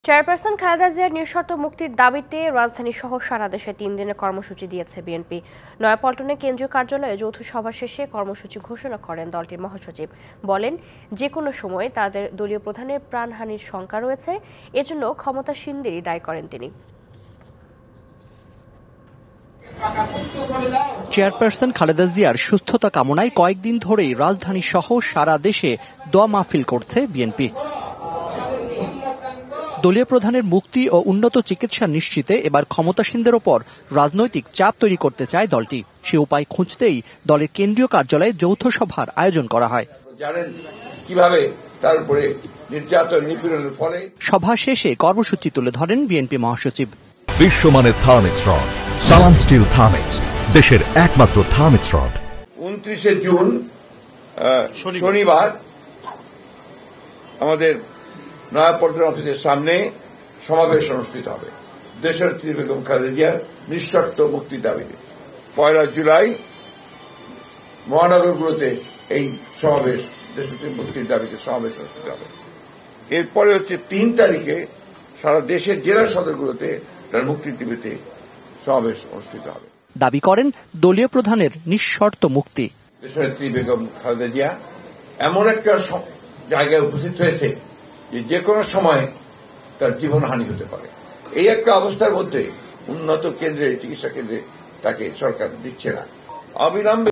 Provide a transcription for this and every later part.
Chairperson Khaleda জিয়ার নিঃশর্ত মুক্তির দাবিতে রাজধানী সহ সারা দেশে 3 দিনের কর্মসূচি দিয়েছে বিএনপি। নয়াপল্টনে কেন্দ্রীয় কার্যালয়ে যৌথ সভা শেষে কর্মসূচি ঘোষণা করেন দলটির মহাসচিব। বলেন, যে কোনো সময় তাদের দলীয় প্রধানের প্রাণহানির শঙ্কা রয়েছে, এজন্য ক্ষমতাসীনদেরই দায়ী করেন তিনি। চেয়ারপারসন খালেদা জিয়ার সুস্থতা কামনায় কয়েকদিন ধরেই রাজধানী সহ সারা দেশে দোয়া মাহফিল করছে বিএনপি। দলীয় প্রধানের মুক্তি ও উন্নত চিকিৎসা নিশ্চিতে এবার ক্ষমতাসীনদের ওপর রাজনৈতিক চাপ তৈরি করতে চায় দলটি। সে উপায় খুঁজতেই দলের কেন্দ্রীয় কার্যালয়ে যৌথ সভার আয়োজন করা হয়। জানেন কিভাবে তার উপরে নির্যাতন নিপীড়নের ফলে সভা শেষে কর্মসূচি তুলে ধরেন বিএনপি মহাসচিব। বিশ্বমানের থার্মিক্স রড, সালাম স্টিল থার্মিক্স, দেশের একমাত্র থার্মিক্স রড। 29 জুন শনিবার আমাদের নয়াপল্টন অফিসের সামনে সমাবেশ অনুষ্ঠিত হবে দেশনেত্রী বেগম খালেদা জিয়ার নিঃশর্ত মুক্তির দাবিতে। 1 জুলাই মহানগরগুলোতে এই সমাবেশ দেশনেত্রী মুক্তির দাবিতে সমাবেশ অনুষ্ঠিত হবে। এরপরে হচ্ছে 3 তারিখে সারা দেশের জেলা সদরগুলোতে তার মুক্তির দাবিতে সমাবেশ অনুষ্ঠিত হবে। দাবি করেন দলীয় প্রধানের নিঃশর্ত মুক্তি। দেশনেত্রী বেগম খালেদা জিয়া এমন একটা জায়গায় উপস্থিত হয়েছে যে কোনো সময় তার জীবনহানি হতে পারে। এই একটা অবস্থার মধ্যে উন্নত কেন্দ্রে চিকিৎসা কেন্দ্রে তাকে সরকার দিচ্ছে না। অবিলম্বে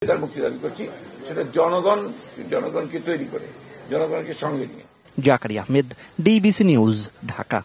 তার মুক্তি দাবি করছি, সেটা জনগণকে তৈরি করে জনগণকে সঙ্গে নিয়ে। Zakaria Ahmed, DBC news, Dhaka.